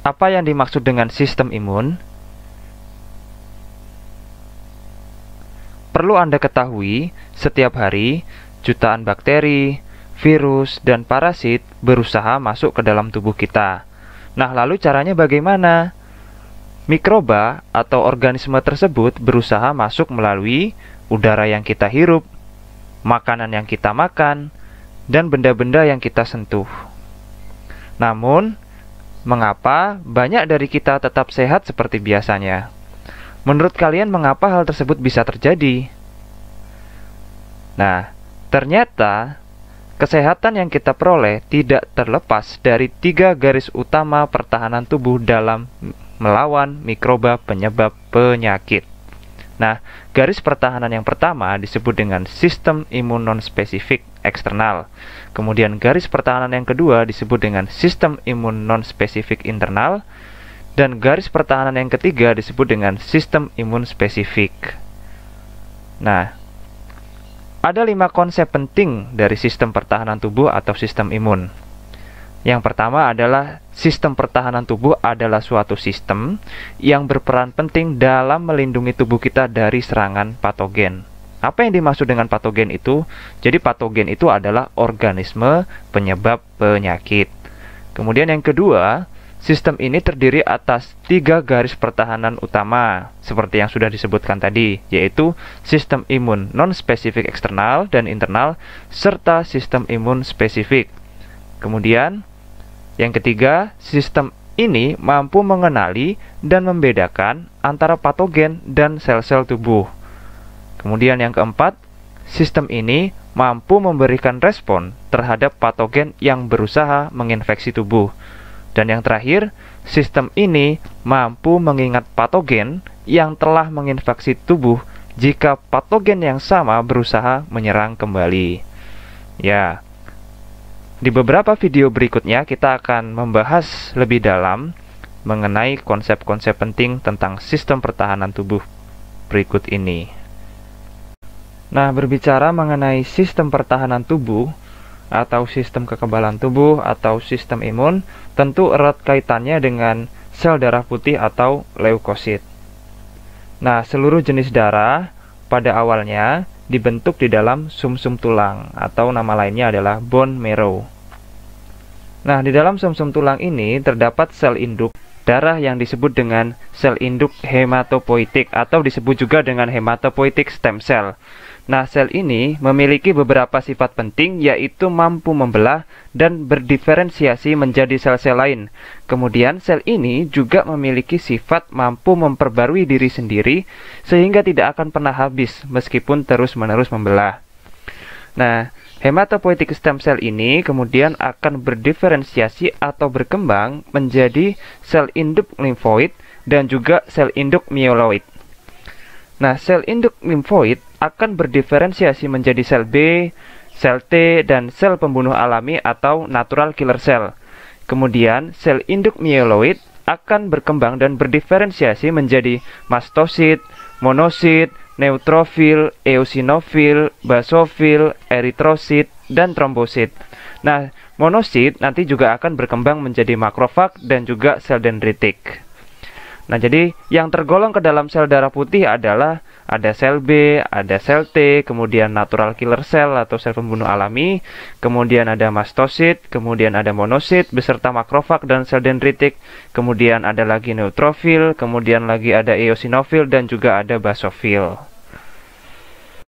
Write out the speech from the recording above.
apa yang dimaksud dengan sistem imun? Perlu Anda ketahui, setiap hari jutaan bakteri, virus, dan parasit berusaha masuk ke dalam tubuh kita. Nah, lalu caranya bagaimana? Mikroba atau organisme tersebut berusaha masuk melalui udara yang kita hirup, makanan yang kita makan, dan benda-benda yang kita sentuh. Namun, mengapa banyak dari kita tetap sehat seperti biasanya? Menurut kalian, mengapa hal tersebut bisa terjadi? Nah, ternyata kesehatan yang kita peroleh tidak terlepas dari 3 garis utama pertahanan tubuh dalam melawan mikroba penyebab penyakit. Nah, garis pertahanan yang pertama disebut dengan sistem imun non-spesifik eksternal. Kemudian garis pertahanan yang kedua disebut dengan sistem imun non-spesifik internal. Dan garis pertahanan yang ketiga disebut dengan sistem imun spesifik. Nah, ada 5 konsep penting dari sistem pertahanan tubuh atau sistem imun. Yang pertama adalah sistem pertahanan tubuh adalah suatu sistem yang berperan penting dalam melindungi tubuh kita dari serangan patogen. Apa yang dimaksud dengan patogen itu? Jadi patogen itu adalah organisme penyebab penyakit. Kemudian yang kedua, sistem ini terdiri atas 3 garis pertahanan utama, seperti yang sudah disebutkan tadi, yaitu sistem imun non-spesifik eksternal dan internal, serta sistem imun spesifik. Kemudian, yang ketiga, sistem ini mampu mengenali dan membedakan antara patogen dan sel-sel tubuh. Kemudian yang keempat, sistem ini mampu memberikan respon terhadap patogen yang berusaha menginfeksi tubuh. Dan yang terakhir, sistem ini mampu mengingat patogen yang telah menginfeksi tubuh jika patogen yang sama berusaha menyerang kembali. Ya, di beberapa video berikutnya kita akan membahas lebih dalam mengenai konsep-konsep penting tentang sistem pertahanan tubuh berikut ini. Nah, berbicara mengenai sistem pertahanan tubuh, atau sistem kekebalan tubuh atau sistem imun, tentu erat kaitannya dengan sel darah putih atau leukosit. Nah, seluruh jenis darah pada awalnya dibentuk di dalam sumsum tulang atau nama lainnya adalah bone marrow. Nah, di dalam sumsum tulang ini terdapat sel induk darah yang disebut dengan sel induk hematopoietik atau disebut juga dengan hematopoietic stem cell. Nah, sel ini memiliki beberapa sifat penting, yaitu mampu membelah dan berdiferensiasi menjadi sel-sel lain. Kemudian, sel ini juga memiliki sifat mampu memperbarui diri sendiri, sehingga tidak akan pernah habis meskipun terus-menerus membelah. Nah, hematopoietic stem cell ini kemudian akan berdiferensiasi atau berkembang menjadi sel induk limfoid dan juga sel induk mieloid. Nah, sel induk limfoid akan berdiferensiasi menjadi sel B, sel T, dan sel pembunuh alami atau natural killer cell. Kemudian, sel induk mieloid akan berkembang dan berdiferensiasi menjadi mastosit, monosit, neutrofil, eosinofil, basofil, eritrosit, dan trombosit. Nah, monosit nanti juga akan berkembang menjadi makrofag dan juga sel dendritik. Nah, jadi yang tergolong ke dalam sel darah putih adalah ada sel B, ada sel T, kemudian natural killer cell atau sel pembunuh alami, kemudian ada mastosit, kemudian ada monosit beserta makrofag dan sel dendritik, kemudian ada lagi neutrofil, kemudian lagi ada eosinofil dan juga ada basofil.